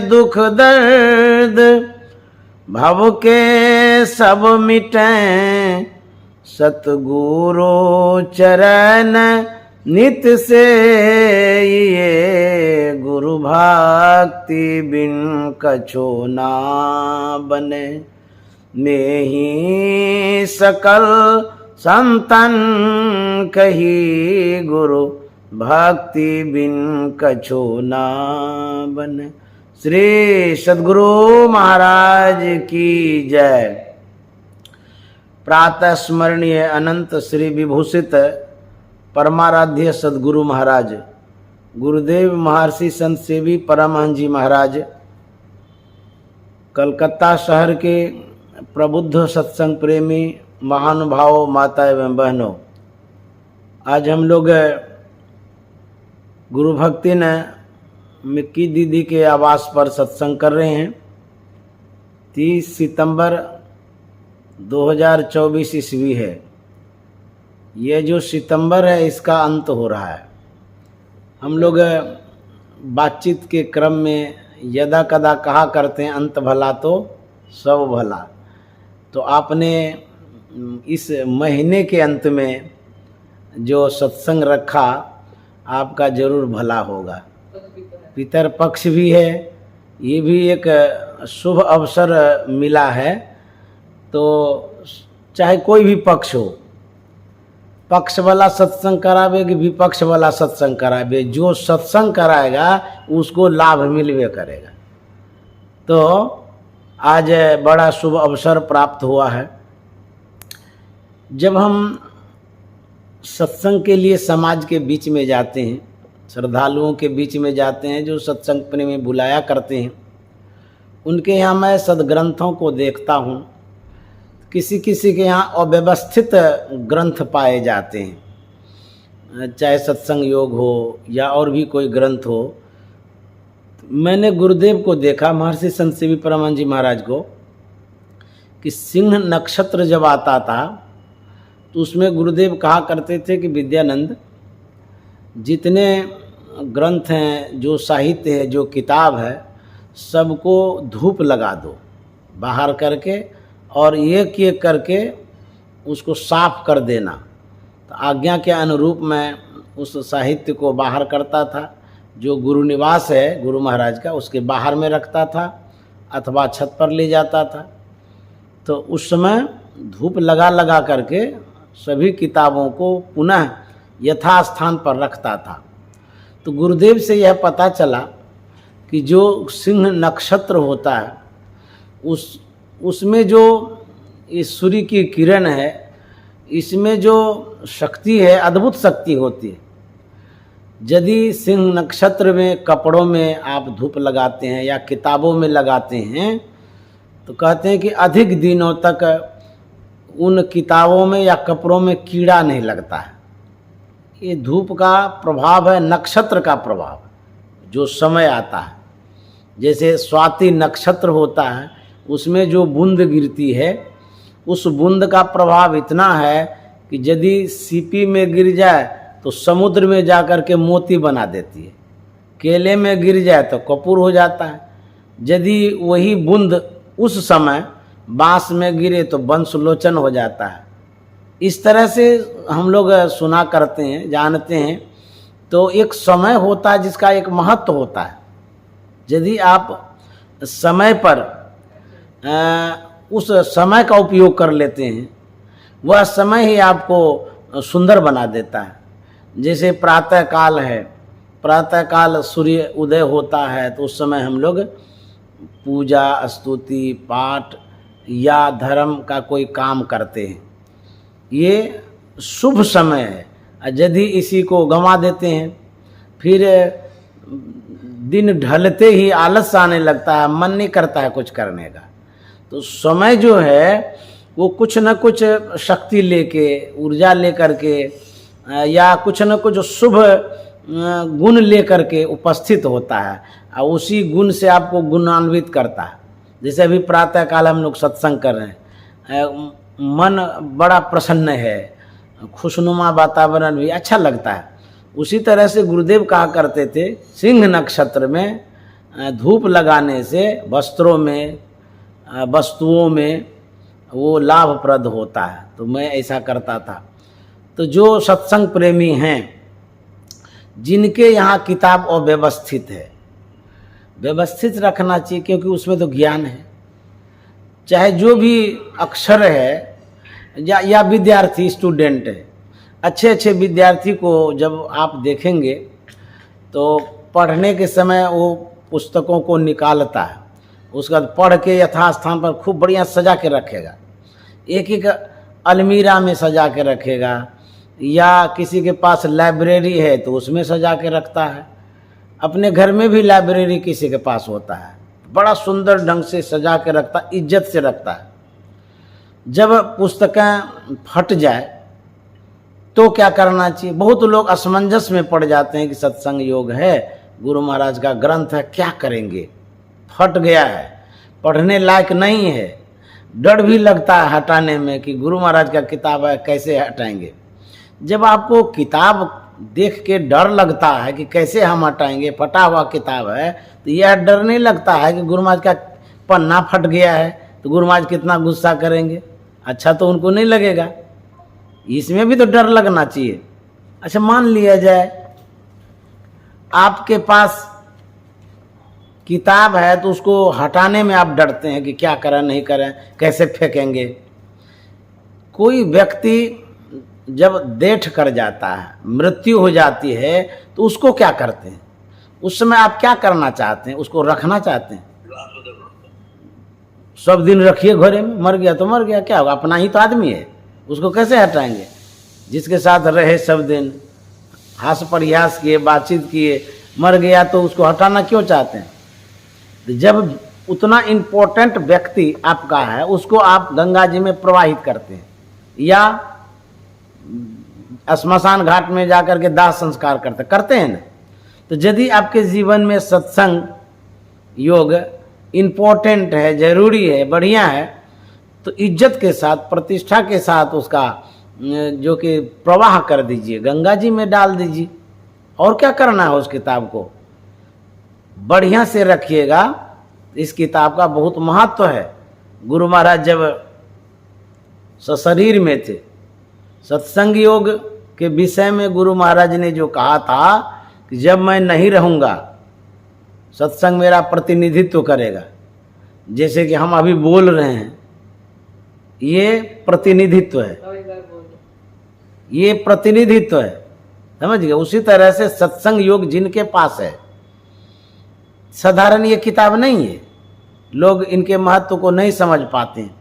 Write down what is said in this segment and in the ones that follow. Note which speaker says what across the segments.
Speaker 1: दुख दर्द भव के सब मिटें, सतगुरु चरण नित से ये, गुरु भक्ति बिन कछो ना बने। मैं ही सकल संतन कही, गुरु भक्ति बिन कछो ना बने। श्री सद्गुरु महाराज की जय। प्रातः स्मरणीय अनंत श्री विभूषित परमाराध्य सद्गुरु महाराज गुरुदेव महर्षि संत सेवी परमहंस जी महाराज, कलकत्ता शहर के प्रबुद्ध सत्संग प्रेमी महानुभावों, माता एवं बहनों, आज हम लोग गुरु भक्ति ने मिक्की दीदी के आवास पर सत्संग कर रहे हैं। 30 सितंबर 2024 ईस्वी है। ये जो सितंबर है इसका अंत हो रहा है। हम लोग बातचीत के क्रम में यदा कदा कहा करते हैं अंत भला तो सब भला। तो आपने इस महीने के अंत में जो सत्संग रखा आपका जरूर भला होगा। पितर पक्ष भी है, ये भी एक शुभ अवसर मिला है। तो चाहे कोई भी पक्ष हो, पक्ष वाला सत्संग करावे कि विपक्ष वाला सत्संग करावे, जो सत्संग कराएगा उसको लाभ मिलवे करेगा। तो आज बड़ा शुभ अवसर प्राप्त हुआ है। जब हम सत्संग के लिए समाज के बीच में जाते हैं, श्रद्धालुओं के बीच में जाते हैं, जो सत्संग प्रेमी बुलाया करते हैं, उनके यहाँ मैं सदग्रंथों को देखता हूँ। किसी किसी के यहाँ अव्यवस्थित ग्रंथ पाए जाते हैं, चाहे सत्संग योग हो या और भी कोई ग्रंथ हो। मैंने गुरुदेव को देखा, महर्षि संत सेवी परमहंस जी महाराज को, कि सिंह नक्षत्र जब आता था तो उसमें गुरुदेव कहा करते थे कि विद्यानंद, जितने ग्रंथ हैं, जो साहित्य है, जो किताब है, सबको धूप लगा दो बाहर करके, और एक एक करके उसको साफ कर देना। तो आज्ञा के अनुरूप मैं उस साहित्य को बाहर करता था। जो गुरु निवास है गुरु महाराज का, उसके बाहर में रखता था अथवा छत पर ले जाता था। तो उस समय धूप लगा लगा करके सभी किताबों को पुनः यथास्थान पर रखता था। तो गुरुदेव से यह पता चला कि जो सिंह नक्षत्र होता है उसमें जो इस सूर्य की किरण है, इसमें जो शक्ति है, अद्भुत शक्ति होती है। यदि सिंह नक्षत्र में कपड़ों में आप धूप लगाते हैं या किताबों में लगाते हैं, तो कहते हैं कि अधिक दिनों तक उन किताबों में या कपड़ों में कीड़ा नहीं लगता है। ये धूप का प्रभाव है, नक्षत्र का प्रभाव, जो समय आता है। जैसे स्वाति नक्षत्र होता है, उसमें जो बूंद गिरती है, उस बूंद का प्रभाव इतना है कि यदि सीपी में गिर जाए तो समुद्र में जाकर के मोती बना देती है, केले में गिर जाए तो कपूर हो जाता है। यदि वही बूंद उस समय बांस में गिरे तो बंसलोचन हो जाता है। इस तरह से हम लोग सुना करते हैं, जानते हैं। तो एक समय होता है जिसका एक महत्व होता है। यदि आप समय पर उस समय का उपयोग कर लेते हैं, वह समय ही आपको सुंदर बना देता है। जैसे प्रातः काल है, प्रातः काल सूर्य उदय होता है, तो उस समय हम लोग पूजा, स्तुति, पाठ या धर्म का कोई काम करते हैं। ये शुभ समय है। यदि इसी को गंवा देते हैं, फिर दिन ढलते ही आलस आने लगता है, मन नहीं करता है कुछ करने का। तो समय जो है वो कुछ न कुछ शक्ति लेके, ऊर्जा लेकर के, या कुछ न कुछ शुभ गुण लेकर के उपस्थित होता है, और उसी गुण से आपको गुणान्वित करता है। जैसे अभी प्रातः काल हम लोग सत्संग कर रहे हैं, मन बड़ा प्रसन्न है, खुशनुमा वातावरण भी अच्छा लगता है। उसी तरह से गुरुदेव कहा करते थे, सिंह नक्षत्र में धूप लगाने से वस्त्रों में, वस्तुओं में वो लाभप्रद होता है। तो मैं ऐसा करता था। तो जो सत्संग प्रेमी हैं, जिनके यहाँ किताब अव्यवस्थित है, व्यवस्थित रखना चाहिए, क्योंकि उसमें तो ज्ञान है। चाहे जो भी अक्षर है या विद्यार्थी स्टूडेंट है, अच्छे अच्छे विद्यार्थी को जब आप देखेंगे तो पढ़ने के समय वो पुस्तकों को निकालता है, उसका पढ़ के यथास्थान पर खूब बढ़िया सजा के रखेगा, एक एक अलमीरा में सजा के रखेगा, या किसी के पास लाइब्रेरी है तो उसमें सजा के रखता है। अपने घर में भी लाइब्रेरी किसी के पास होता है, बड़ा सुंदर ढंग से सजा के रखता, इज्जत से रखता है। जब पुस्तकें फट जाए तो क्या करना चाहिए? बहुत लोग असमंजस में पड़ जाते हैं कि सत्संग योग है, गुरु महाराज का ग्रंथ है, क्या करेंगे? फट गया है, पढ़ने लायक नहीं है, डर भी लगता है हटाने में कि गुरु महाराज का किताब है, कैसे हटाएंगे? जब आपको किताब देख के डर लगता है कि कैसे हम हटाएंगे, फटा हुआ किताब है, तो यह डर नहीं लगता है कि गुरु महाराज का पन्ना फट गया है तो गुरु महाराज कितना गुस्सा करेंगे? अच्छा तो उनको नहीं लगेगा, इसमें भी तो डर लगना चाहिए। अच्छा, मान लिया जाए आपके पास किताब है तो उसको हटाने में आप डरते हैं कि क्या करें, नहीं करें, कैसे फेंकेंगे। कोई व्यक्ति जब देठ कर जाता है, मृत्यु हो जाती है, तो उसको क्या करते हैं? उस समय आप क्या करना चाहते हैं? उसको रखना चाहते हैं? सब दिन रखिए घरे में, मर गया तो मर गया, क्या होगा? अपना ही तो आदमी है, उसको कैसे हटाएंगे? जिसके साथ रहे सब दिन, हास परिहास किए, बातचीत किए, मर गया तो उसको हटाना क्यों चाहते हैं? जब उतना इम्पोर्टेंट व्यक्ति आपका है, उसको आप गंगा जी में प्रवाहित करते हैं या श्मशान घाट में जाकर के दाह संस्कार करते हैं ना। तो यदि आपके जीवन में सत्संग योग इम्पोर्टेंट है, जरूरी है, बढ़िया है, तो इज्जत के साथ, प्रतिष्ठा के साथ उसका जो कि प्रवाह कर दीजिए, गंगा जी में डाल दीजिए। और क्या करना है? उस किताब को बढ़िया से रखिएगा। इस किताब का बहुत महत्व है। गुरु महाराज जब सशरीर में थे, सत्संग योग के विषय में गुरु महाराज ने जो कहा था कि जब मैं नहीं रहूँगा, सत्संग मेरा प्रतिनिधित्व करेगा। जैसे कि हम अभी बोल रहे हैं, ये प्रतिनिधित्व है, ये प्रतिनिधित्व है, समझ गए? उसी तरह से सत्संग योग जिनके पास है, साधारण ये किताब नहीं है, लोग इनके महत्व को नहीं समझ पाते हैं।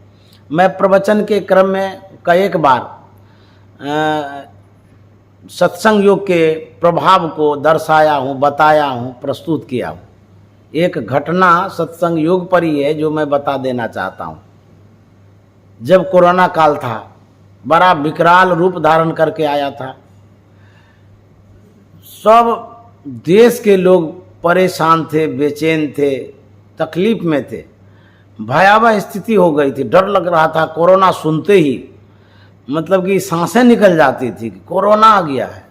Speaker 1: मैं प्रवचन के क्रम में कई बार सत्संग योग के प्रभाव को दर्शाया हूँ, बताया हूँ, प्रस्तुत किया हूँ। एक घटना सत्संग योग पर ही है जो मैं बता देना चाहता हूँ। जब कोरोना काल था, बड़ा विकराल रूप धारण करके आया था, सब देश के लोग परेशान थे, बेचैन थे, तकलीफ में थे, भयावह स्थिति हो गई थी, डर लग रहा था। कोरोना सुनते ही मतलब कि सांसें निकल जाती थी कि कोरोना आ गया है।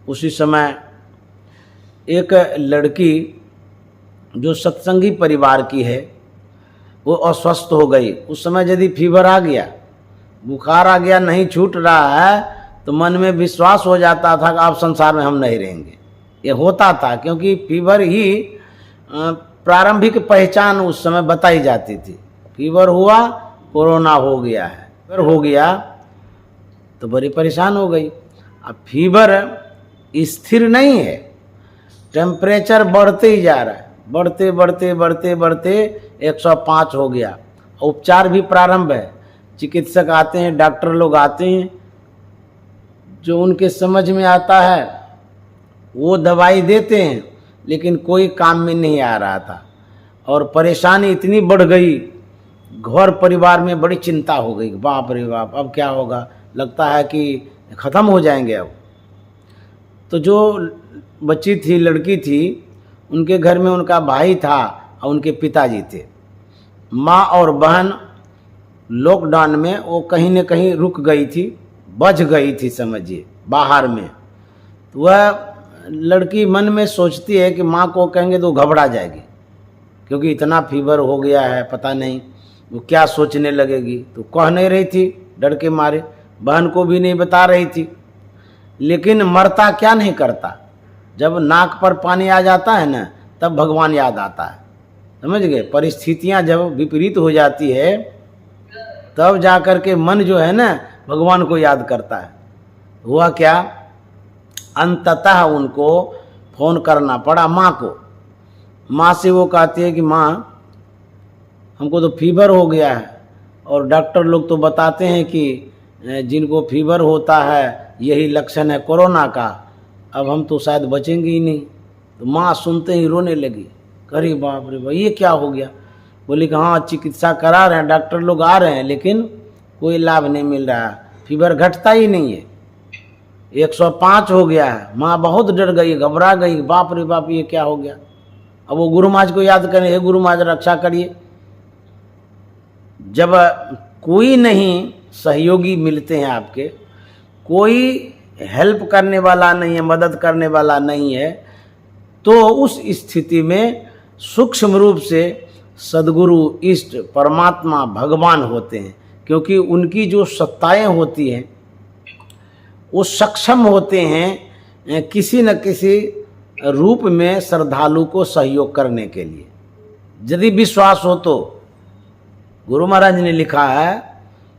Speaker 1: उसी समय एक लड़की जो सत्संगी परिवार की है, वो अस्वस्थ हो गई। उस समय यदि फीवर आ गया, बुखार आ गया, नहीं छूट रहा है, तो मन में विश्वास हो जाता था कि अब संसार में हम नहीं रहेंगे। ये होता था क्योंकि फीवर ही प्रारंभिक पहचान उस समय बताई जाती थी। फीवर हुआ, कोरोना हो गया है, फीवर हो गया तो बड़ी परेशान हो गई। अब फीवर स्थिर नहीं है, टेम्परेचर बढ़ते ही जा रहा है, बढ़ते बढ़ते बढ़ते बढ़ते 105 हो गया। उपचार भी प्रारंभ है, चिकित्सक आते हैं, डॉक्टर लोग आते हैं, जो उनके समझ में आता है वो दवाई देते हैं, लेकिन कोई काम में नहीं आ रहा था। और परेशानी इतनी बढ़ गई, घर परिवार में बड़ी चिंता हो गई, बाप रे बाप, अब क्या होगा, लगता है कि ख़त्म हो जाएंगे अब। तो जो बच्ची थी, लड़की थी, उनके घर में उनका भाई था और उनके पिताजी थे। माँ और बहन लॉकडाउन में वो कहीं न कहीं रुक गई थी, बच गई थी, समझिए, बाहर में। तो वह लड़की मन में सोचती है कि माँ को कहेंगे तो घबरा जाएगी, क्योंकि इतना फीवर हो गया है, पता नहीं वो क्या सोचने लगेगी। तो कह नहीं रही थी डर के मारे, बहन को भी नहीं बता रही थी। लेकिन मरता क्या नहीं करता, जब नाक पर पानी आ जाता है ना तब भगवान याद आता है, समझ गए। परिस्थितियां जब विपरीत हो जाती है तब जाकर के मन जो है ना भगवान को याद करता है। हुआ क्या, अंततः उनको फोन करना पड़ा माँ को। माँ से वो कहती है कि माँ हमको तो फीवर हो गया है, और डॉक्टर लोग तो बताते हैं कि जिनको फीवर होता है यही लक्षण है कोरोना का, अब हम तो शायद बचेंगे ही नहीं। तो माँ सुनते ही रोने लगी, अरे बाप रे बाप ये क्या हो गया। बोली कि हाँ चिकित्सा करा रहे हैं, डॉक्टर लोग आ रहे हैं, लेकिन कोई लाभ नहीं मिल रहा है, फीवर घटता ही नहीं है, 105 हो गया है। माँ बहुत डर गई, घबरा गई, बाप रे बाप ये क्या हो गया। अब वो गुरु महाराज को याद करें, हे गुरु महाराज रक्षा करिए। जब कोई नहीं सहयोगी मिलते हैं आपके, कोई हेल्प करने वाला नहीं है, मदद करने वाला नहीं है, तो उस स्थिति में सूक्ष्म रूप से सद्गुरु, इष्ट, परमात्मा, भगवान होते हैं, क्योंकि उनकी जो सत्ताएं होती हैं वो सक्षम होते हैं किसी न किसी रूप में श्रद्धालु को सहयोग करने के लिए, यदि विश्वास हो तो। गुरु महाराज ने लिखा है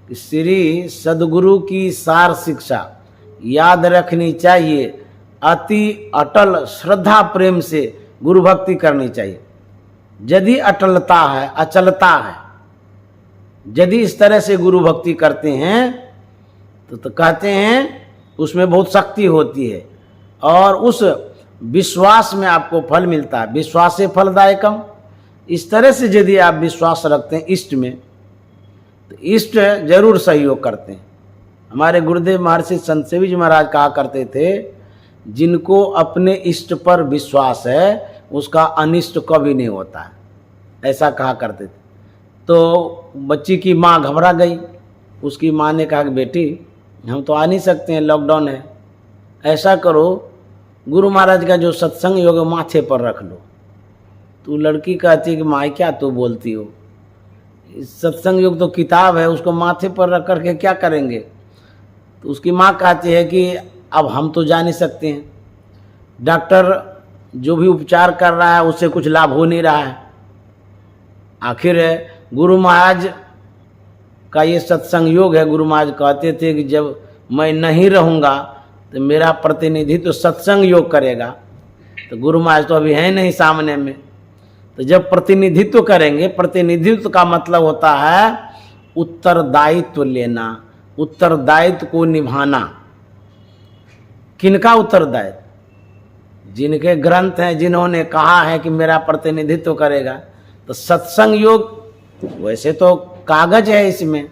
Speaker 1: कि श्री सद्गुरु की सार शिक्षा याद रखनी चाहिए, अति अटल श्रद्धा प्रेम से गुरु भक्ति करनी चाहिए। यदि अटलता है, अचलता है, यदि इस तरह से गुरु भक्ति करते हैं तो कहते हैं उसमें बहुत शक्ति होती है, और उस विश्वास में आपको फल मिलता है। विश्वास से फलदायकम। इस तरह से यदि आप विश्वास रखते हैं इष्ट में, तो इष्ट जरूर सहयोग करते हैं। हमारे गुरुदेव महर्षि संत सेवी जी महाराज कहा करते थे, जिनको अपने इष्ट पर विश्वास है उसका अनिष्ट कभी नहीं होता है, ऐसा कहा करते थे। तो बच्ची की माँ घबरा गई। उसकी माँ ने कहा कि बेटी हम तो आ नहीं सकते हैं, लॉकडाउन है, ऐसा करो गुरु महाराज का जो सत्संग योग माथे पर रख लो। तो लड़की कहती है कि माँ क्या तू बोलती हो, सत्संग योग तो किताब है, उसको माथे पर रख करके क्या करेंगे। तो उसकी माँ कहती है कि अब हम तो जा नहीं सकते हैं, डॉक्टर जो भी उपचार कर रहा है उससे कुछ लाभ हो नहीं रहा है। आखिर गुरु महाराज का ये सत्संग योग है। गुरु महाराज कहते थे कि जब मैं नहीं रहूँगा तो मेरा प्रतिनिधित्व तो सत्संग योग करेगा। तो गुरु महाराज तो अभी है नहीं सामने में, तो जब प्रतिनिधित्व करेंगे, प्रतिनिधित्व का मतलब होता है उत्तरदायित्व लेना, उत्तरदायित्व को निभाना। किनका उत्तरदायित्व? जिनके ग्रंथ हैं, जिन्होंने कहा है कि मेरा प्रतिनिधित्व करेगा। तो सत्संग योग वैसे तो कागज है, इसमें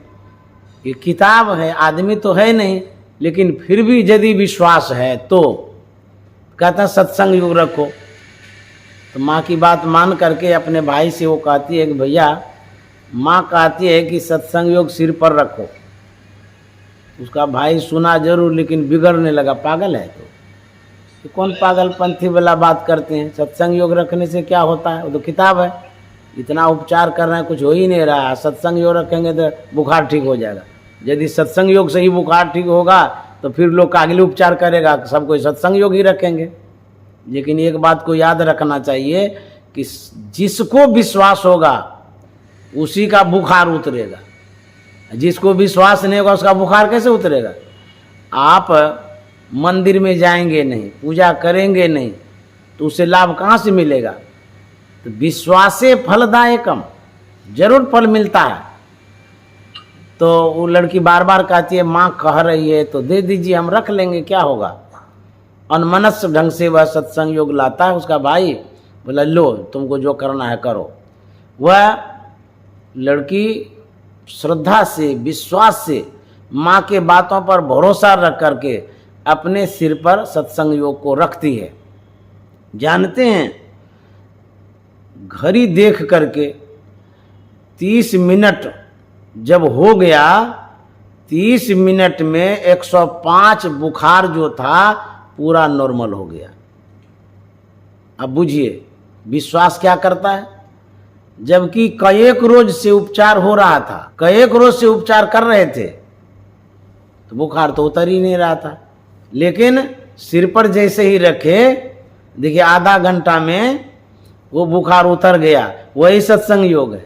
Speaker 1: ये किताब है, आदमी तो है नहीं, लेकिन फिर भी यदि विश्वास है तो कहता है सत्संग योग रखो। तो माँ की बात मान करके अपने भाई से वो कहती है कि भैया, माँ कहती है कि सत्संग योग सिर पर रखो। उसका भाई सुना जरूर, लेकिन बिगड़ने लगा, पागल है तो कौन पागलपंथी वाला बात करते हैं, सत्संग योग रखने से क्या होता है, वो तो किताब है, इतना उपचार कर रहे हैं कुछ हो ही नहीं रहा है, सत्संग योग रखेंगे तो बुखार ठीक हो जाएगा। यदि सत्संग योग से ही बुखार ठीक होगा तो फिर लोग कागली उपचार करेगा, सब कोई सत्संग योग ही रखेंगे। लेकिन एक बात को याद रखना चाहिए कि जिसको विश्वास होगा उसी का बुखार उतरेगा, जिसको विश्वास नहीं होगा उसका बुखार कैसे उतरेगा। आप मंदिर में जाएंगे नहीं, पूजा करेंगे नहीं, तो उससे लाभ कहाँ से मिलेगा। तो विश्वासे फलदायकम, जरूर फल मिलता है। तो वो लड़की बार बार कहती है माँ कह रही है तो दे दीजिए, हम रख लेंगे, क्या होगा। अनमनस्क ढंग से वह सत्संग योग लाता है। उसका भाई बोला लो तुमको जो करना है करो। वह लड़की श्रद्धा से, विश्वास से, माँ के बातों पर भरोसा रख करके अपने सिर पर सत्संग योग को रखती है। जानते हैं, घड़ी देख करके 30 मिनट जब हो गया, 30 मिनट में 105 बुखार जो था पूरा नॉर्मल हो गया। अब बुझिए विश्वास क्या करता है, जबकि कईक रोज से उपचार हो रहा था, कईक रोज से उपचार कर रहे थे, तो बुखार तो उतर ही नहीं रहा था। लेकिन सिर पर जैसे ही रखे, देखिए आधा घंटा में वो बुखार उतर गया। वही सत्संग योग है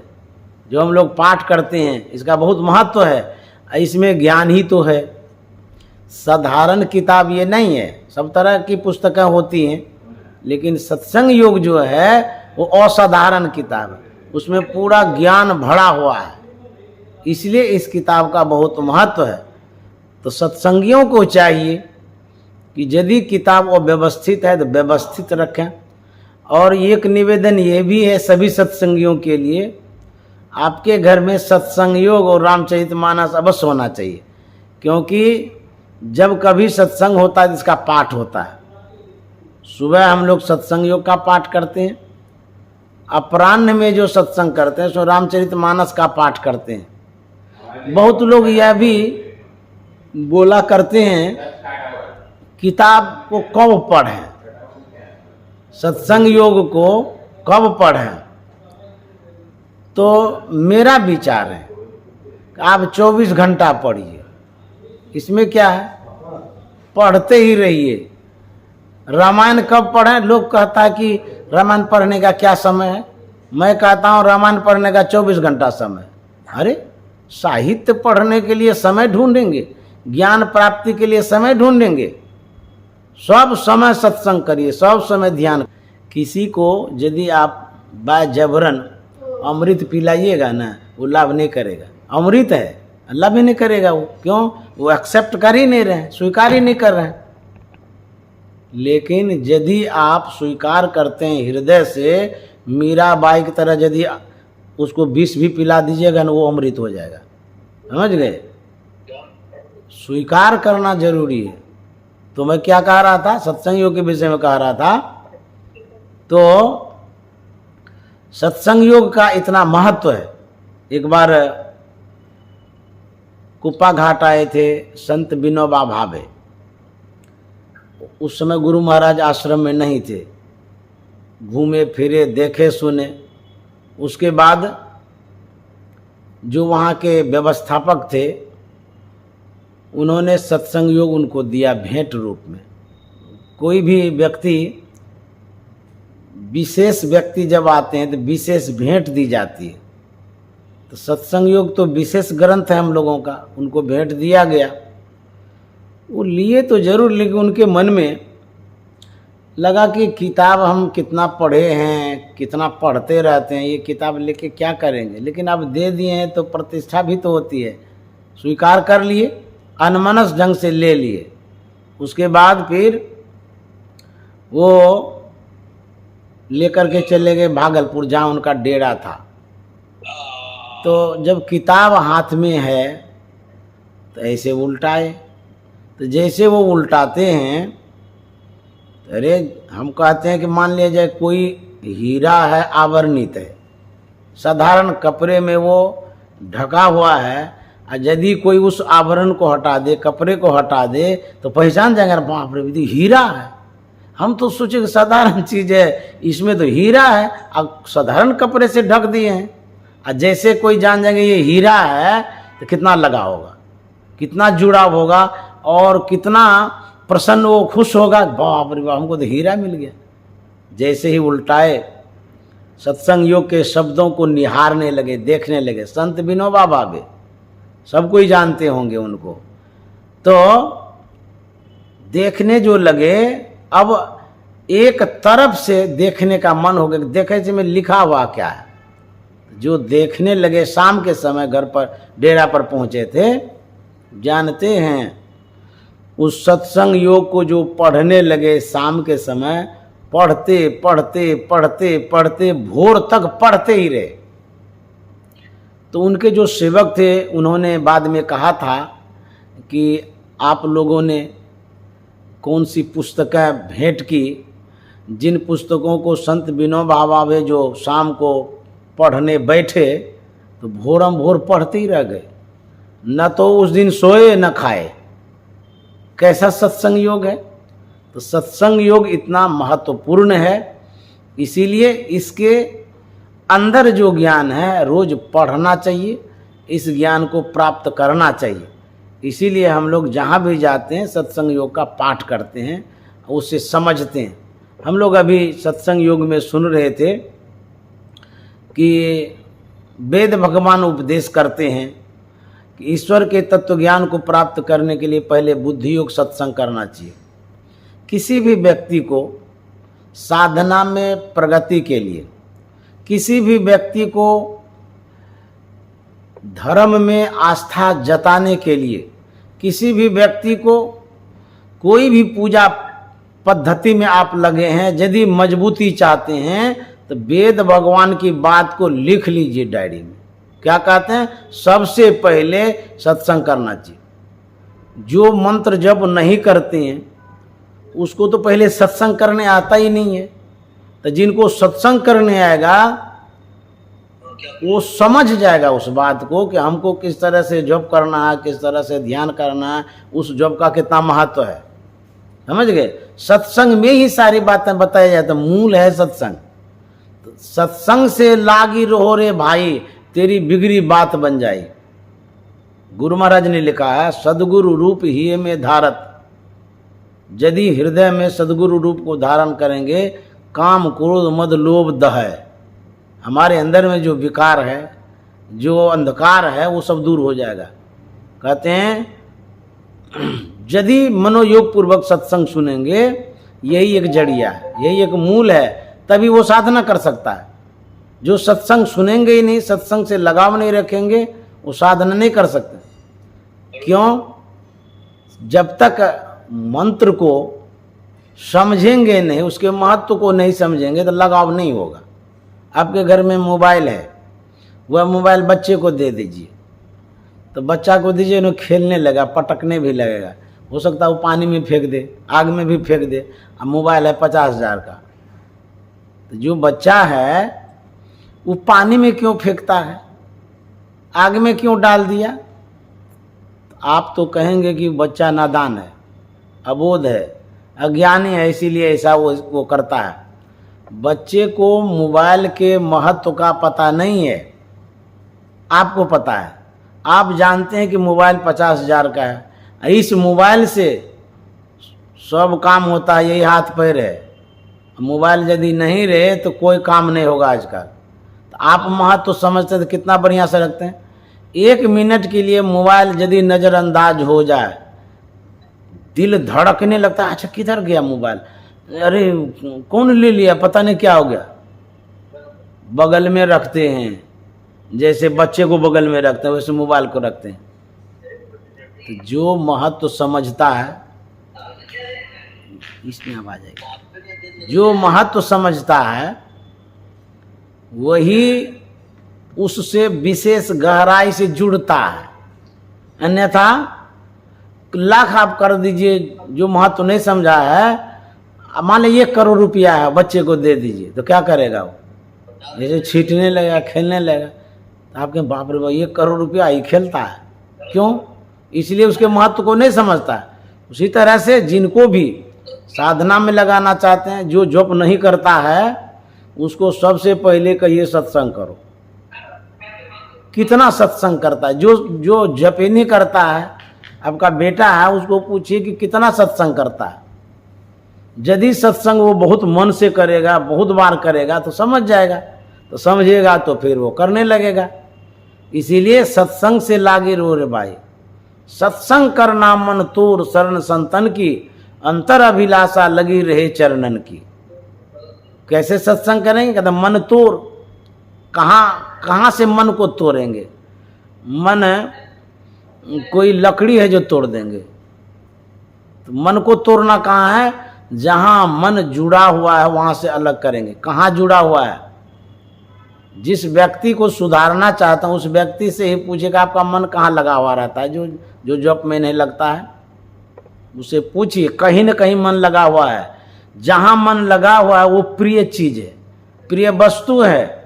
Speaker 1: जो हम लोग पाठ करते हैं, इसका बहुत महत्व है, इसमें ज्ञान ही तो है। साधारण किताब ये नहीं है, सब तरह की पुस्तकें होती हैं, लेकिन सत्संग योग जो है वो असाधारण किताब है, उसमें पूरा ज्ञान भरा हुआ है, इसलिए इस किताब का बहुत महत्व है। तो सत्संगियों को चाहिए कि यदि किताब अव्यवस्थित है तो व्यवस्थित रखें। और एक निवेदन ये भी है सभी सत्संगियों के लिए, आपके घर में सत्संग योग और रामचरितमानस अवश्य होना चाहिए, क्योंकि जब कभी सत्संग होता है इसका पाठ होता है। सुबह हम लोग सत्संग योग का पाठ करते हैं, अपराह्न में जो सत्संग करते हैं सो रामचरितमानस का पाठ करते हैं। बहुत लोग यह भी बोला करते हैं किताब को कब पढ़ें, सत्संग योग को कब पढ़ें। तो मेरा विचार है कि आप 24 घंटा पढ़िए, इसमें क्या है, पढ़ते ही रहिए। रामायण कब पढ़ें, लोग कहता है कि रामायण पढ़ने का क्या समय है, मैं कहता हूँ रामायण पढ़ने का 24 घंटा समय। अरे साहित्य पढ़ने के लिए समय ढूंढेंगे, ज्ञान प्राप्ति के लिए समय ढूंढेंगे, सब समय सत्संग करिए, सब समय ध्यान। किसी को यदि आप बाय जबरन अमृत पिलाइएगा ना, वो लाभ नहीं करेगा, अमृत है लाभ ही नहीं करेगा वो। क्यों, वो एक्सेप्ट कर ही नहीं रहे, स्वीकार ही नहीं कर रहे। लेकिन यदि आप स्वीकार करते हैं हृदय से, मीराबाई की तरह यदि उसको विष भी पिला दीजिएगा ना, वो अमृत हो जाएगा। समझ गए, स्वीकार करना जरूरी है। तो मैं क्या कह रहा था, सत्संग योग के विषय में कह रहा था। तो सत्संग योग का इतना महत्व है। एक बार कुप्पा घाट आए थे संत विनोबा भावे, उस समय गुरु महाराज आश्रम में नहीं थे, घूमे फिरे, देखे सुने। उसके बाद जो वहाँ के व्यवस्थापक थे उन्होंने सत्संग योग उनको दिया भेंट रूप में। कोई भी व्यक्ति, विशेष व्यक्ति जब आते हैं तो विशेष भेंट दी जाती है। तो सत्संग योग तो विशेष ग्रंथ है हम लोगों का, उनको भेंट दिया गया। वो लिए तो जरूर, लेकिन उनके मन में लगा कि किताब हम कितना पढ़े हैं, कितना पढ़ते रहते हैं, ये किताब लेके क्या करेंगे। लेकिन अब दे दिए हैं तो प्रतिष्ठा भी तो होती है, स्वीकार कर लिए, अनमनस ढंग से ले लिए। उसके बाद फिर वो लेकर के चले गए भागलपुर, जहाँ उनका डेरा था। तो जब किताब हाथ में है तो ऐसे उल्टाए, तो जैसे वो उल्टाते हैं, अरे हम कहते हैं कि मान लिया जाए कोई हीरा है, आवरणित है, साधारण कपड़े में वो ढका हुआ है, और यदि कोई उस आवरण को हटा दे, कपड़े को हटा दे, तो पहचान जाएंगे, बाप रे ये हीरा है। हम तो सोचे कि साधारण चीज़ है, इसमें तो हीरा है, अब साधारण कपड़े से ढक दिए हैं। और जैसे कोई जान जाएंगे ये हीरा है, तो कितना लगा होगा, कितना जुड़ाव होगा, और कितना प्रसन्न वो खुश होगा, बाप रे बाप हमको तो हीरा मिल गया। जैसे ही उल्टाए, सत्संग योग के शब्दों को निहारने लगे, देखने लगे। संत विनोबा भावे सब कोई जानते होंगे उनको। तो देखने जो लगे, अब एक तरफ से देखने का मन हो गया, देखे से में लिखा हुआ क्या है। जो देखने लगे, शाम के समय घर पर डेरा पर पहुंचे थे, जानते हैं उस सत्संग योग को जो पढ़ने लगे शाम के समय, पढ़ते पढ़ते पढ़ते पढ़ते भोर तक पढ़ते ही रहे। तो उनके जो सेवक थे उन्होंने बाद में कहा था कि आप लोगों ने कौन सी पुस्तकें भेंट की। जिन पुस्तकों को संत विनोबा भावे जो शाम को पढ़ने बैठे तो भोरम भोर पढ़ते ही रह गए, न तो उस दिन सोए न खाए। कैसा सत्संग योग है। तो सत्संग योग इतना महत्वपूर्ण है इसीलिए इसके अंदर जो ज्ञान है रोज पढ़ना चाहिए, इस ज्ञान को प्राप्त करना चाहिए। इसीलिए हम लोग जहाँ भी जाते हैं सत्संग योग का पाठ करते हैं, उससे समझते हैं। हम लोग अभी सत्संग योग में सुन रहे थे कि वेद भगवान उपदेश करते हैं कि ईश्वर के तत्व ज्ञान को प्राप्त करने के लिए पहले बुद्धि योग सत्संग करना चाहिए। किसी भी व्यक्ति को साधना में प्रगति के लिए, किसी भी व्यक्ति को धर्म में आस्था जताने के लिए, किसी भी व्यक्ति को कोई भी पूजा पद्धति में आप लगे हैं, यदि मजबूती चाहते हैं तो वेद भगवान की बात को लिख लीजिए डायरी में। क्या कहते हैं? सबसे पहले सत्संग करना चाहिए। जो मंत्र जप नहीं करते हैं उसको तो पहले सत्संग करने आता ही नहीं है। तो जिनको सत्संग करने आएगा वो समझ जाएगा उस बात को कि हमको किस तरह से जप करना है, किस तरह से ध्यान करना है, उस जप का कितना महत्व है। समझ गए? सत्संग में ही सारी बातें बताई जाती, मूल है सत्संग। तो सत्संग से लागी रहो रे भाई, तेरी बिगड़ी बात बन जाए। गुरु महाराज ने लिखा है, सदगुरु रूप ही में धारत। यदि हृदय में सदगुरु रूप को धारण करेंगे, काम क्रोध मद लोभ दह है, हमारे अंदर में जो विकार है, जो अंधकार है, वो सब दूर हो जाएगा। कहते हैं यदि मनोयोग पूर्वक सत्संग सुनेंगे, यही एक जड़िया है, यही एक मूल है, तभी वो साधना कर सकता है। जो सत्संग सुनेंगे ही नहीं, सत्संग से लगाव नहीं रखेंगे, वो साधना नहीं कर सकते। क्यों? जब तक मंत्र को समझेंगे नहीं, उसके महत्व को नहीं समझेंगे तो लगाव नहीं होगा। आपके घर में मोबाइल है, वह मोबाइल बच्चे को दे दीजिए, तो बच्चा को दीजिए, उन्हें खेलने लगा, पटकने भी लगेगा। हो सकता है वो पानी में फेंक दे, आग में भी फेंक दे। अब मोबाइल है 50,000 का, तो जो बच्चा है वो पानी में क्यों फेंकता है, आग में क्यों डाल दिया? तो आप तो कहेंगे कि बच्चा नादान है, अबोध है, अज्ञानी है, इसीलिए ऐसा वो करता है। बच्चे को मोबाइल के महत्व का पता नहीं है, आपको पता है। आप जानते हैं कि मोबाइल 50,000 का है, इस मोबाइल से सब काम होता है, यही हाथ पैर है। मोबाइल यदि नहीं रहे तो कोई काम नहीं होगा आजकल। तो आप महत्व समझते तो कितना बढ़िया से रखते हैं। 1 मिनट के लिए मोबाइल यदि नज़रअंदाज हो जाए, दिल धड़कने लगता है, अच्छा किधर गया मोबाइल, अरे कौन ले लिया, पता नहीं क्या हो गया। बगल में रखते हैं, जैसे बच्चे को बगल में रखते हैं वैसे मोबाइल को रखते हैं। तो जो महत्व समझता है, इसमें आवाज आएगी, जो महत्व समझता है वही उससे विशेष गहराई से जुड़ता है। अन्यथा लाख आप कर दीजिए, जो महत्व नहीं समझा है, मान लीजिए 1 करोड़ रुपया है, बच्चे को दे दीजिए, तो क्या करेगा वो? जैसे छींटने लगेगा, खेलने लगेगा। तो आपके बाप रे बाप, 1 करोड़ रुपया ही खेलता है, क्यों? इसलिए उसके महत्व को नहीं समझता है। उसी तरह से जिनको भी साधना में लगाना चाहते हैं, जो जप नहीं करता है, उसको सबसे पहले कहिए सत्संग करो। कितना सत्संग करता है? जो जप ही नहीं करता है, आपका बेटा है, उसको पूछिए कि कितना सत्संग करता है। यदि सत्संग वो बहुत मन से करेगा, बहुत बार करेगा, तो समझ जाएगा, तो समझेगा तो फिर वो करने लगेगा। इसीलिए सत्संग से लागे रो रे भाई, सत्संग करना मन तोर, शरण संतन की, अंतर अभिलाषा लगी रहे चरणन की। कैसे सत्संग करेंगे? कहते मन तोड़। कहाँ से मन को तोड़ेंगे? मन कोई लकड़ी है जो तोड़ देंगे, तो मन को तोड़ना कहाँ है? जहाँ मन जुड़ा हुआ है वहाँ से अलग करेंगे। कहाँ जुड़ा हुआ है? जिस व्यक्ति को सुधारना चाहता हूँ उस व्यक्ति से ही पूछेगा आपका मन कहाँ लगा हुआ रहता है, जो जप में नहीं लगता है उसे पूछिए। कहीं न कहीं मन लगा हुआ है। जहाँ मन लगा हुआ है वो प्रिय चीज़ है, प्रिय वस्तु है,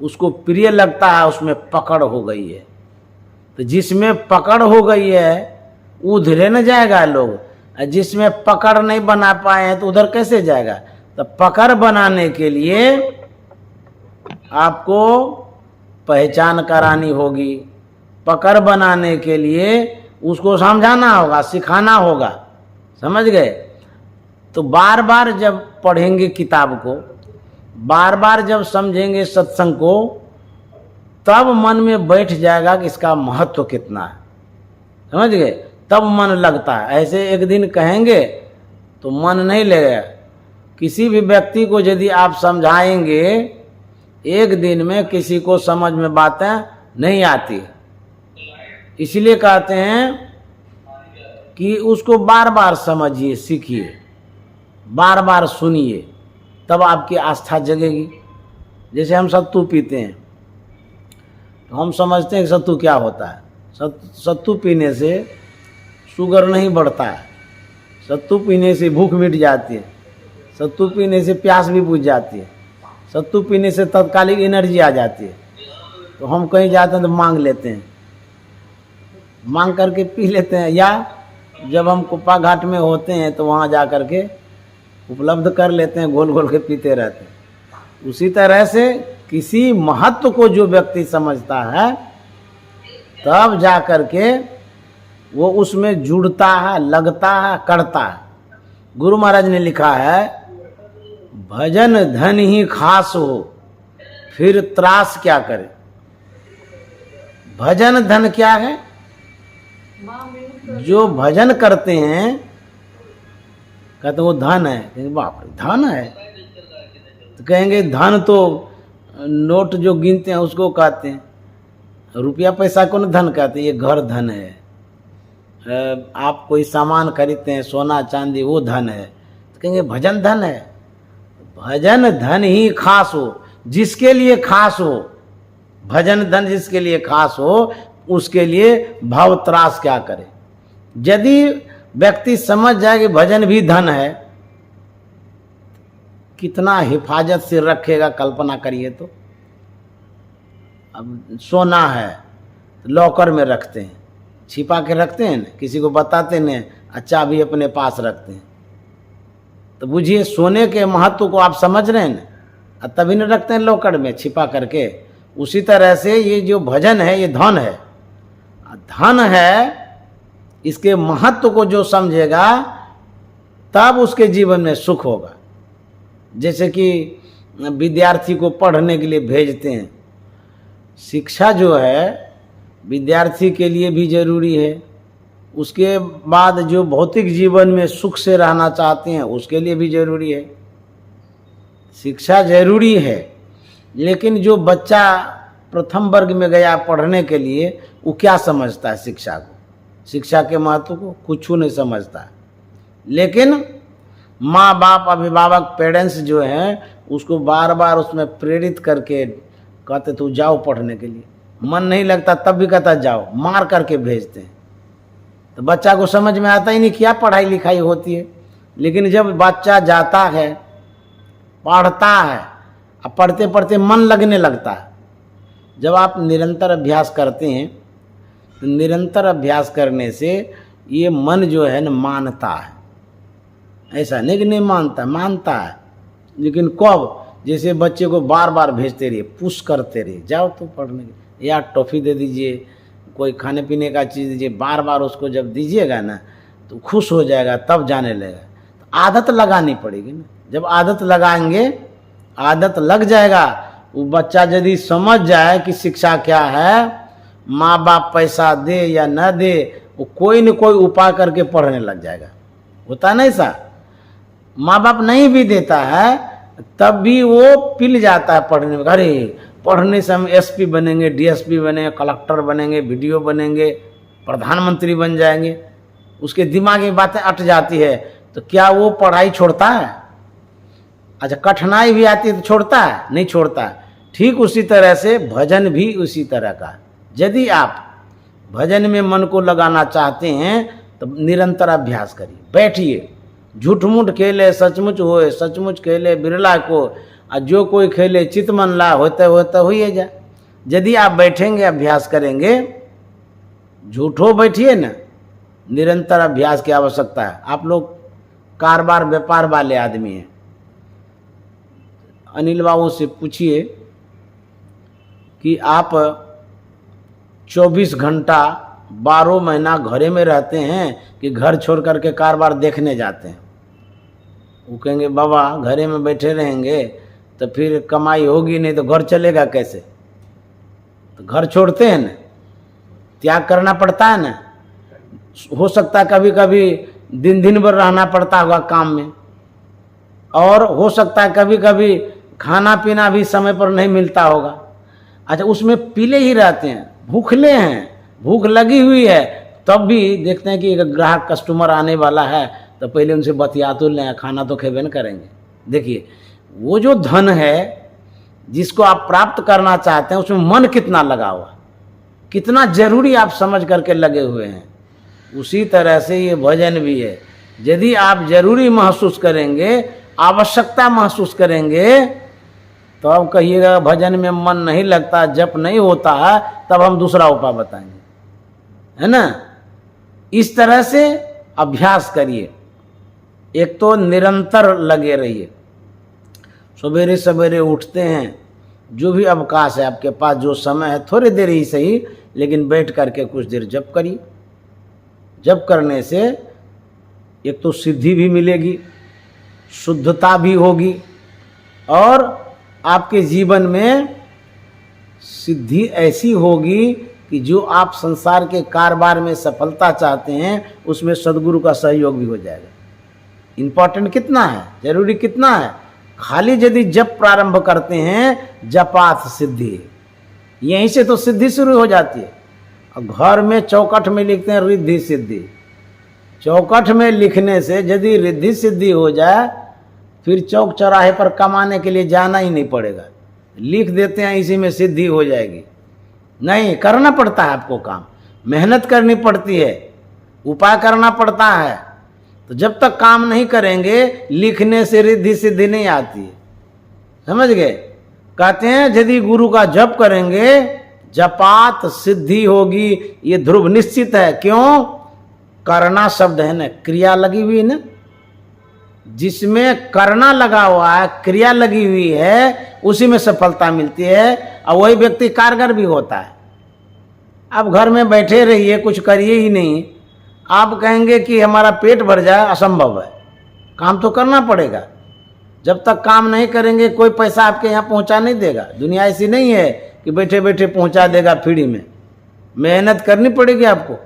Speaker 1: उसको प्रिय लगता है, उसमें पकड़ हो गई है। तो जिसमें पकड़ हो गई है उधरे न जाएगा लोग, जिसमें पकड़ नहीं बना पाए हैं तो उधर कैसे जाएगा? तो पकड़ बनाने के लिए आपको पहचान करानी होगी, पकड़ बनाने के लिए उसको समझाना होगा, सिखाना होगा, समझ गए। तो बार बार जब पढ़ेंगे किताब को, बार बार जब समझेंगे सत्संग को, तब मन में बैठ जाएगा कि इसका महत्व कितना है, समझ गए। तब मन लगता है। ऐसे एक दिन कहेंगे तो मन नहीं लगेगा। किसी भी व्यक्ति को यदि आप समझाएंगे एक दिन में, किसी को समझ में बातें नहीं आती, इसलिए कहते हैं कि उसको बार बार समझिए, सीखिए, बार बार सुनिए, तब आपकी आस्था जगेगी। जैसे हम सत्तू पीते हैं तो हम समझते हैं कि सत्तू क्या होता है। सत्तू पीने से शुगर नहीं बढ़ता है, सत्तू पीने से भूख मिट जाती है, सत्तू पीने से प्यास भी बुझ जाती है, सत्तू पीने से तत्कालिक एनर्जी आ जाती है। तो हम कहीं जाते हैं तो मांग लेते हैं, मांग करके पी लेते हैं, या जब हम कुप्पा घाट में होते हैं तो वहाँ जा कर के उपलब्ध कर लेते हैं, घोल घोल के पीते रहते हैं। उसी तरह से किसी महत्व को जो व्यक्ति समझता है, तब जा कर के वो उसमें जुड़ता है, लगता है, करता है। गुरु महाराज ने लिखा है, भजन धन ही खास हो, फिर त्रास क्या करे। भजन धन क्या है? जो भजन करते हैं कहते वो धन है। कहेंगे बाप रे धन है, तो कहेंगे धन तो नोट जो गिनते हैं उसको कहते हैं, रुपया पैसा को न धन कहते हैं। ये घर धन है। आप कोई सामान खरीदते हैं, सोना चांदी, वो धन है। तो कहेंगे भजन धन है। भजन धन ही खास हो, जिसके लिए खास हो, भजन धन जिसके लिए खास हो, उसके लिए भाव त्रास क्या करे। यदि व्यक्ति समझ जाए कि भजन भी धन है, कितना हिफाजत से रखेगा, कल्पना करिए। तो अब सोना है लॉकर में रखते हैं, छिपा के रखते हैं ना, किसी को बताते नहीं, अच्छा भी अपने पास रखते हैं। तो बुझिए सोने के महत्व को आप समझ रहे हैं ना, तभी न रखते हैं लॉकर में छिपा करके। उसी तरह से ये जो भजन है ये धन है। धन है, इसके महत्व को जो समझेगा तब उसके जीवन में सुख होगा। जैसे कि विद्यार्थी को पढ़ने के लिए भेजते हैं, शिक्षा जो है विद्यार्थी के लिए भी जरूरी है। उसके बाद जो भौतिक जीवन में सुख से रहना चाहते हैं उसके लिए भी जरूरी है। शिक्षा जरूरी है, लेकिन जो बच्चा प्रथम वर्ग में गया पढ़ने के लिए, वो क्या समझता है शिक्षा को, शिक्षा के महत्व को? कुछ नहीं समझता। लेकिन माँ बाप, अभिभावक, पेरेंट्स जो हैं उसको बार बार उसमें प्रेरित करके कहते तू जाओ पढ़ने के लिए। मन नहीं लगता तब भी कहता जाओ, मार करके भेजते हैं। तो बच्चा को समझ में आता ही नहीं क्या पढ़ाई लिखाई होती है। लेकिन जब बच्चा जाता है, पढ़ता है, अब पढ़ते पढ़ते मन लगने लगता है। जब आप निरंतर अभ्यास करते हैं तो निरंतर अभ्यास करने से ये मन जो है न मानता है। ऐसा नहीं कि नहीं मानता, मानता है। लेकिन कब? जैसे बच्चे को बार बार भेजते रहिए, पुश करते रहिए, जाओ तो पढ़ने के, या टॉफ़ी दे दीजिए, कोई खाने पीने का चीज़ दीजिए, बार बार उसको जब दीजिएगा ना तो खुश हो जाएगा, तब जाने लगेगा। तो आदत लगानी पड़ेगी ना। जब आदत लगाएंगे, आदत लग जाएगा। वो बच्चा यदि समझ जाए कि शिक्षा क्या है, माँ बाप पैसा दे या न दे, वो कोई न कोई उपाय करके पढ़ने लग जाएगा। होता नहीं सा? माँ बाप नहीं भी देता है तब भी वो पिल जाता है पढ़ने में। अरे पढ़ने से हम एसपी बनेंगे, डीएसपी बनेंगे, कलेक्टर बनेंगे, वीडियो बनेंगे, प्रधानमंत्री बन जाएंगे। उसके दिमाग में बातें अट जाती है। तो क्या वो पढ़ाई छोड़ता है? अच्छा, कठिनाई भी आती है तो छोड़ता है? नहीं छोड़ता है। ठीक उसी तरह से भजन भी उसी तरह का। यदि आप भजन में मन को लगाना चाहते हैं तो निरंतर अभ्यास करिए, बैठिए। झूठ मूठ खेले सचमुच होए, सचमुच खेले बिरला को, और जो कोई खेले चित मन ला, होते होते हुई जा। यदि आप बैठेंगे, अभ्यास करेंगे, झूठो बैठिए ना, निरंतर अभ्यास की आवश्यकता है। आप लोग कारोबार व्यापार वाले आदमी हैं, अनिल बाबू से पूछिए कि आप 24 घंटा 12 महीना घरे में रहते हैं कि घर छोड़ करके कारोबार देखने जाते हैं। वो कहेंगे बाबा घरे में बैठे रहेंगे तो फिर कमाई होगी नहीं तो घर चलेगा कैसे। तो घर छोड़ते हैं ना, त्याग करना पड़ता है ना। हो सकता है कभी कभी दिन भर रहना पड़ता होगा काम में, और हो सकता है कभी कभी खाना पीना भी समय पर नहीं मिलता होगा। अच्छा, उसमें पीले ही रहते हैं, भूखले हैं, भूख लगी हुई है, तब भी देखते हैं कि एक ग्राहक कस्टमर आने वाला है तो पहले उनसे बतिया तो लें, खाना तो खेबे न करेंगे। देखिए वो जो धन है जिसको आप प्राप्त करना चाहते हैं उसमें मन कितना लगा हुआ, कितना जरूरी आप समझ करके लगे हुए हैं। उसी तरह से ये भजन भी है। यदि आप जरूरी महसूस करेंगे, आवश्यकता महसूस करेंगे, तो अब कहिएगा भजन में मन नहीं लगता, जप नहीं होता है, तब हम दूसरा उपाय बताएंगे, है ना। इस तरह से अभ्यास करिए। एक तो निरंतर लगे रहिए, सवेरे सवेरे उठते हैं, जो भी अवकाश है आपके पास, जो समय है, थोड़ी देर ही सही, लेकिन बैठ करके कुछ देर जप करिए। जप करने से एक तो सिद्धि भी मिलेगी, शुद्धता भी होगी, और आपके जीवन में सिद्धि ऐसी होगी कि जो आप संसार के कारोबार में सफलता चाहते हैं उसमें सद्गुरु का सहयोग भी हो जाएगा। इंपॉर्टेंट कितना है, जरूरी कितना है। खाली यदि जप प्रारंभ करते हैं, जपात सिद्धि, यहीं से तो सिद्धि शुरू हो जाती है। और घर में चौखट में लिखते हैं रिद्धि सिद्धि। चौखट में लिखने से यदि रिद्धि सिद्धि हो जाए, फिर चौक चौराहे पर कमाने के लिए जाना ही नहीं पड़ेगा। लिख देते हैं इसी में सिद्धि हो जाएगी। नहीं, करना पड़ता है आपको काम, मेहनत करनी पड़ती है, उपाय करना पड़ता है। तो जब तक काम नहीं करेंगे, लिखने से रिद्धि सिद्धि नहीं आती है। समझ गए। कहते हैं यदि गुरु का जप करेंगे, जपात सिद्धि होगी, ये ध्रुव निश्चित है। क्यों? करना शब्द है ना, क्रिया लगी हुई ना, जिसमें करना लगा हुआ है, क्रिया लगी हुई है, उसी में सफलता मिलती है, और वही व्यक्ति कारगर भी होता है। आप घर में बैठे रहिए, कुछ करिए ही नहीं, आप कहेंगे कि हमारा पेट भर जाए, असंभव है। काम तो करना पड़ेगा। जब तक काम नहीं करेंगे कोई पैसा आपके यहाँ पहुँचा नहीं देगा। दुनिया ऐसी नहीं है कि बैठे बैठे पहुँचा देगा फ्री में, मेहनत करनी पड़ेगी आपको।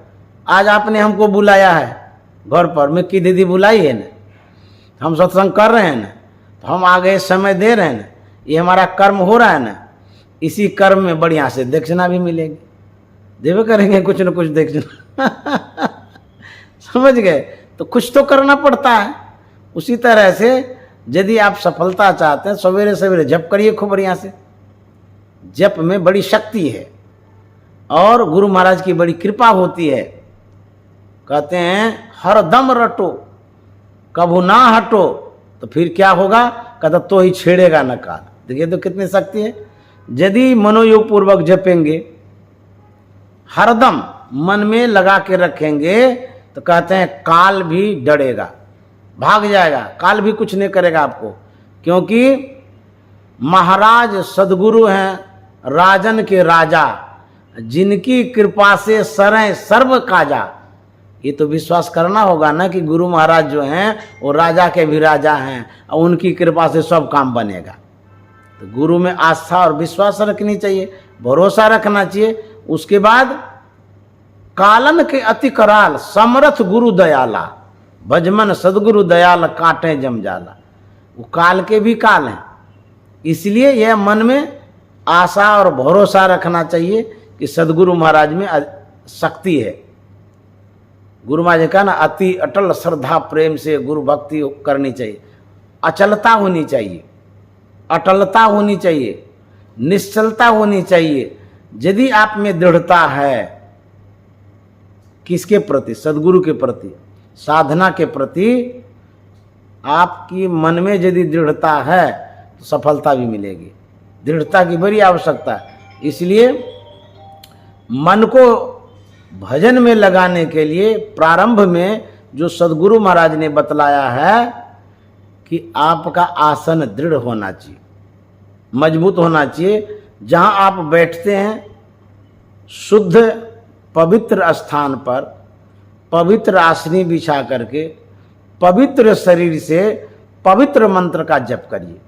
Speaker 1: आज आपने हमको बुलाया है घर पर, मिक्की दीदी बुलाई है ना, हम सत्संग कर रहे हैं ना, तो हम आगे समय दे रहे हैं ना, ये हमारा कर्म हो रहा है ना, इसी कर्म में बढ़िया से दक्षिणा भी मिलेगी, देवे करेंगे कुछ न कुछ दक्षिणा। समझ गए। तो कुछ तो करना पड़ता है। उसी तरह से यदि आप सफलता चाहते हैं, सवेरे सवेरे जप करिए खूब बढ़िया से। जप में बड़ी शक्ति है और गुरु महाराज की बड़ी कृपा होती है। कहते हैं हर दम रटो कभू ना हटो, तो फिर क्या होगा, कहता तो ही छेड़ेगा न काल। देखिए तो कितनी शक्ति है। यदि मनोयोग पूर्वक जपेंगे, हरदम मन में लगा के रखेंगे, तो कहते हैं काल भी डरेगा, भाग जाएगा, काल भी कुछ नहीं करेगा आपको। क्योंकि महाराज सदगुरु हैं, राजन के राजा, जिनकी कृपा से सरें सर्व काजा। ये तो विश्वास करना होगा ना कि गुरु महाराज जो हैं वो राजा के भी राजा हैं, और उनकी कृपा से सब काम बनेगा। तो गुरु में आस्था और विश्वास रखनी चाहिए, भरोसा रखना चाहिए। उसके बाद कालन के अति कराल समर्थ गुरु दयाला, भजमन सदगुरु दयाल काटे जमजाला। वो काल के भी काल हैं, इसलिए यह मन में आशा और भरोसा रखना चाहिए कि सदगुरु महाराज में शक्ति है। गुरु महाराज ने कहा ना, अति अटल श्रद्धा प्रेम से गुरु भक्ति करनी चाहिए। अचलता होनी चाहिए, अटलता होनी चाहिए, निश्चलता होनी चाहिए। यदि आप में दृढ़ता है, किसके प्रति? सदगुरु के प्रति, साधना के प्रति, आपकी मन में यदि दृढ़ता है तो सफलता भी मिलेगी। दृढ़ता की बड़ी आवश्यकता है। इसलिए मन को भजन में लगाने के लिए प्रारंभ में जो सदगुरु महाराज ने बतलाया है कि आपका आसन दृढ़ होना चाहिए। मजबूत होना चाहिए। जहाँ आप बैठते हैं शुद्ध पवित्र स्थान पर पवित्र आसनी बिछा करके पवित्र शरीर से पवित्र मंत्र का जप करिए।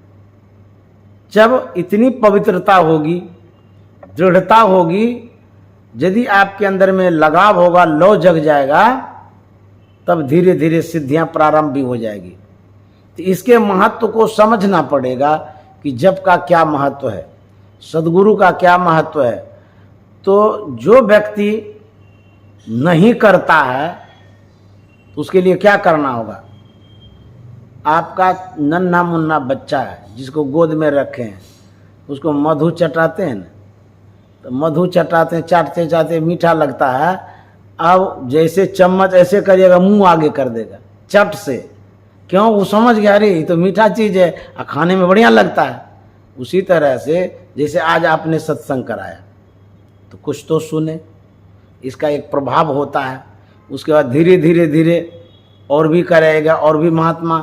Speaker 1: जब इतनी पवित्रता होगी, दृढ़ता होगी, यदि आपके अंदर में लगाव होगा, लौ जग जाएगा, तब धीरे धीरे सिद्धियां प्रारंभ भी हो जाएगी। तो इसके महत्व को समझना पड़ेगा कि जप का क्या महत्व है, सद्गुरु का क्या महत्व है। तो जो व्यक्ति नहीं करता है तो उसके लिए क्या करना होगा। आपका नन्हा मुन्ना बच्चा है जिसको गोद में रखे हैं, उसको मधु चटाते हैं ना, तो मधु चटाते हैं, चाटते चाटते मीठा लगता है। अब जैसे चम्मच ऐसे करिएगा, मुंह आगे कर देगा चट से। क्यों? वो समझ गया अरे ये तो मीठा चीज़ है और खाने में बढ़िया लगता है। उसी तरह से जैसे आज आपने सत्संग कराया तो कुछ तो सुने, इसका एक प्रभाव होता है। उसके बाद धीरे धीरे धीरे और भी कराएगा, और भी महात्मा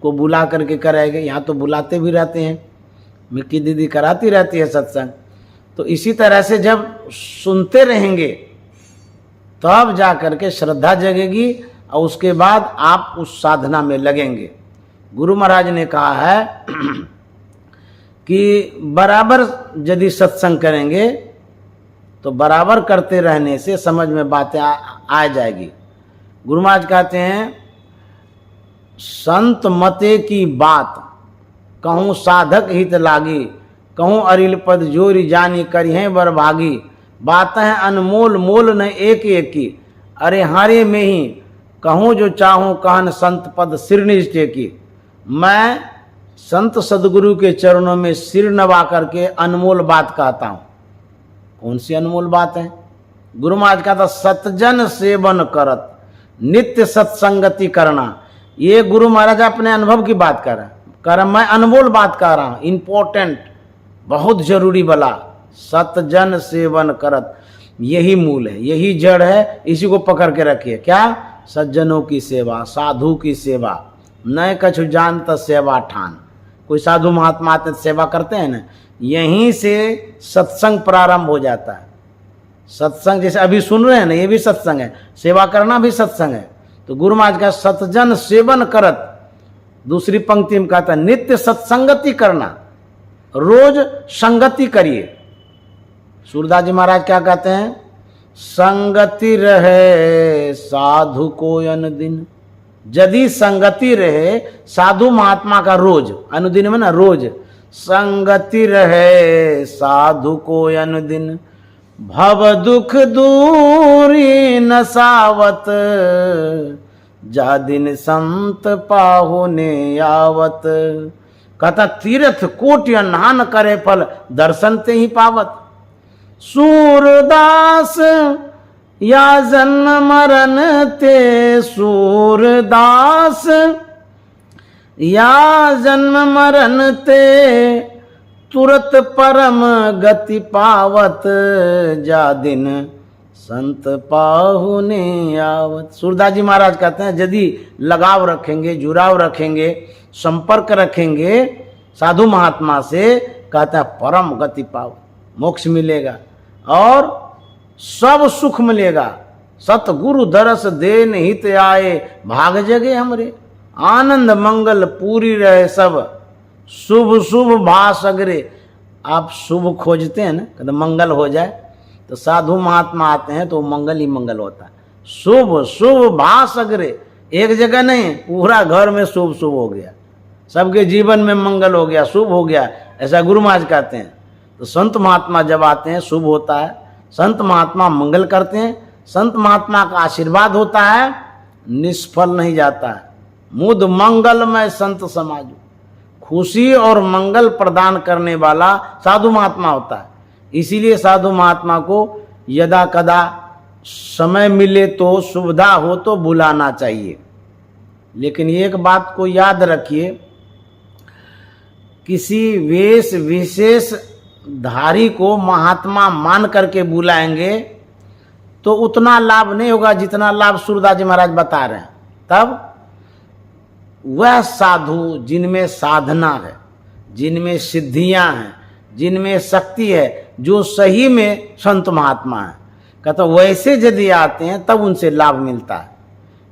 Speaker 1: को बुला करके कराएगा। यहाँ तो बुलाते भी रहते हैं, मिक्की दीदी कराती रहती है सत्संग। तो इसी तरह से जब सुनते रहेंगे तब जा करके श्रद्धा जगेगी और उसके बाद आप उस साधना में लगेंगे। गुरु महाराज ने कहा है कि बराबर यदि सत्संग करेंगे तो बराबर करते रहने से समझ में बातें आ जाएगी। गुरु महाराज कहते हैं संत मते की बात कहूँ साधक हित लागी, कहूँ अरिल पद जोरी जानी करिहें बर भागी। बात है अनमोल मोल न एक एक की, अरे हारे में ही कहूँ जो चाहूँ कहन संत पद सिर निज टेकी। मैं संत सदगुरु के चरणों में सिर नवा करके अनमोल बात कहता हूँ। कौन सी अनमोल बात है? गुरु महाराज का था सतजन सेवन करत नित्य सत्संगति करना। ये गुरु महाराज अपने अनुभव की बात कर रहे हैं, मैं अनमोल बात कर रहा हूँ, इंपॉर्टेंट, बहुत जरूरी वाला। सतजन सेवन करत, यही मूल है, यही जड़ है, इसी को पकड़ के रखिए। क्या? सज्जनों की सेवा, साधु की सेवा। नए कछु जानत सेवा ठान। कोई साधु महात्मा आते सेवा करते हैं ना, यहीं से सत्संग प्रारंभ हो जाता है। सत्संग जैसे अभी सुन रहे हैं ना, ये भी सत्संग है, सेवा करना भी सत्संग है। तो गुरु महाराज का सतजन सेवन करत, दूसरी पंक्ति में कहता है नित्य सत्संगति करना, रोज संगति करिए। सूरदास जी महाराज क्या कहते हैं? संगति रहे साधु को अनुदिन। यदि संगति रहे साधु महात्मा का रोज, अनुदिन में ना रोज, संगति रहे साधु को अनुदिन। भव दुख दूरी नसावत, जा दिन संत पाहुने आवत। कहता तीर्थ कोटि अन्हान करे फल, दर्शन ते ही पावत। सूरदास या जन्म मरण ते, सूरदास या जन्म मरण ते, तुरत परम गति पावत। जा दिन संत पाहुने आवत। सूरदास जी महाराज कहते हैं यदि लगाव रखेंगे, जुड़ाव रखेंगे, संपर्क रखेंगे साधु महात्मा से, कहते हैं परम गति पावत, मोक्ष मिलेगा और सब सुख मिलेगा। सतगुरु दरस देन हित आए, भाग जगे हमरे। आनंद मंगल पूरी रहे सब, शुभ शुभ भास अग्रे। आप शुभ खोजते हैं ना, कहते मंगल हो जाए, तो साधु महात्मा आते हैं तो मंगल ही मंगल होता है। शुभ शुभ भास अग्रे, एक जगह नहीं, पूरा घर में शुभ शुभ हो गया, सबके जीवन में मंगल हो गया, शुभ हो गया, ऐसा गुरु महाराज कहते हैं। तो संत महात्मा जब आते हैं शुभ होता है, संत महात्मा मंगल करते हैं, संत महात्मा का आशीर्वाद होता है, निष्फल नहीं जाता है। मुद मंगलमय संत समाजु, खुशी और मंगल प्रदान करने वाला साधु महात्मा होता है। इसीलिए साधु महात्मा को यदा कदा समय मिले तो, सुविधा हो तो बुलाना चाहिए। लेकिन एक बात को याद रखिए, किसी वेश विशेष धारी को महात्मा मान करके बुलाएंगे तो उतना लाभ नहीं होगा जितना लाभ सूरदास जी महाराज बता रहे हैं। तब वह साधु जिनमें साधना है, जिनमें सिद्धियां हैं, जिनमें शक्ति है, जो सही में संत महात्मा है, कहता वैसे यदि आते हैं तब उनसे लाभ मिलता है।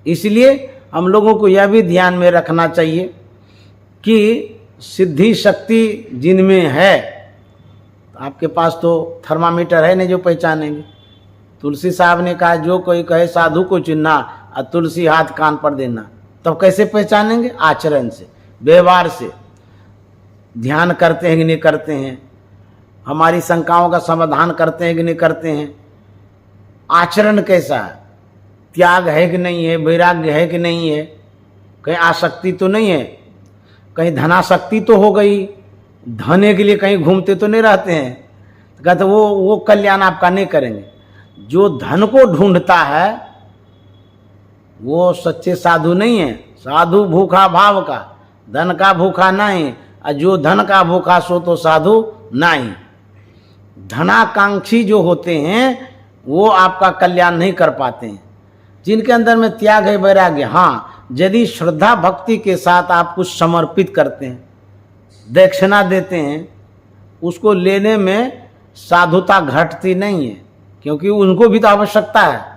Speaker 1: इसलिए हम लोगों को यह भी ध्यान में रखना चाहिए कि सिद्धि शक्ति जिनमें है, आपके पास तो थर्मामीटर है नहीं जो पहचानेंगे। तुलसी साहब ने कहा जो कोई कहे साधु को चुनना और तुलसी हाथ कान पर देना, तब कैसे पहचानेंगे? आचरण से, व्यवहार से। ध्यान करते हैं कि नहीं करते हैं, हमारी शंकाओं का समाधान करते हैं कि नहीं करते हैं, आचरण कैसा है, त्याग है कि नहीं है, वैराग्य है कि नहीं है, कहीं आसक्ति तो नहीं है, कहीं धनासक्ति तो हो गई, धने के लिए कहीं घूमते तो नहीं रहते हैं। तो कहते वो कल्याण आपका नहीं करेंगे। जो धन को ढूंढता है वो सच्चे साधु नहीं है। साधु भूखा भाव का, धन का भूखा नहीं, और जो धन का भूखा सो तो साधु नहीं। धनाकांक्षी जो होते हैं वो आपका कल्याण नहीं कर पाते हैं। जिनके अंदर में त्याग है, वैराग्य, हाँ, यदि श्रद्धा भक्ति के साथ आप कुछ समर्पित करते हैं, दक्षिणा देते हैं, उसको लेने में साधुता घटती नहीं है, क्योंकि उनको भी तो आवश्यकता है।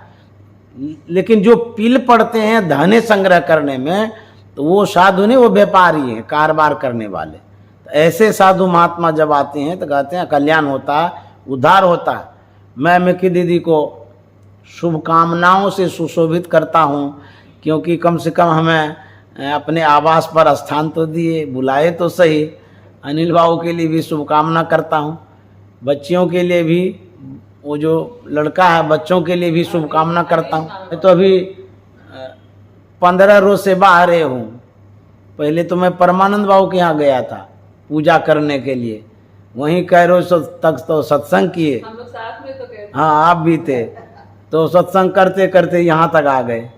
Speaker 1: लेकिन जो पील पड़ते हैं धने संग्रह करने में, तो वो साधु नहीं, वो व्यापारी हैं, कारोबार करने वाले। तो ऐसे साधु महात्मा जब आते हैं तो कहते हैं कल्याण होता है, उद्धार होता है। मैं मिकी दीदी को शुभकामनाओं से सुशोभित करता हूँ, क्योंकि कम से कम हमें अपने आवास पर स्थान तो दिए, बुलाए तो सही। अनिल बाबू के लिए भी शुभकामना करता हूँ, बच्चियों के लिए भी, वो जो लड़का है बच्चों के लिए भी शुभकामना करता हूँ। मैं तो अभी 15 रोज से बाहर हूँ। पहले तो मैं परमानंद बाबू के यहाँ गया था पूजा करने के लिए, वहीं कई रोज तक तो सत्संग किए।
Speaker 2: हम लोग साथ में तो गए थे।
Speaker 1: हाँ, आप भी थे। तो सत्संग करते करते यहाँ तक आ गए।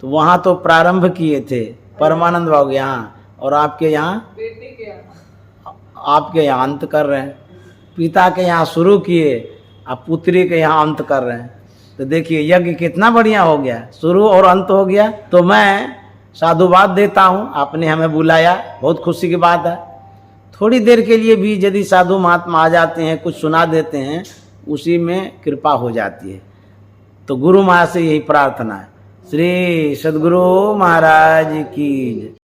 Speaker 1: तो वहाँ तो प्रारंभ किए थे परमानंद बाबू के यहाँ, और आपके यहाँ,
Speaker 2: बेटी के यहाँ,
Speaker 1: आपके यहाँ अंत कर रहे हैं। पिता के यहाँ शुरू किए, अब पुत्री के यहाँ अंत कर रहे हैं। तो देखिए यज्ञ कितना बढ़िया हो गया, शुरू और अंत हो गया। तो मैं साधुवाद देता हूँ, आपने हमें बुलाया, बहुत खुशी की बात है। थोड़ी देर के लिए भी यदि साधु महात्मा आ जाते हैं, कुछ सुना देते हैं, उसी में कृपा हो जाती है। तो गुरु महाराज से यही प्रार्थना है। श्री सद्गुरु महाराज की।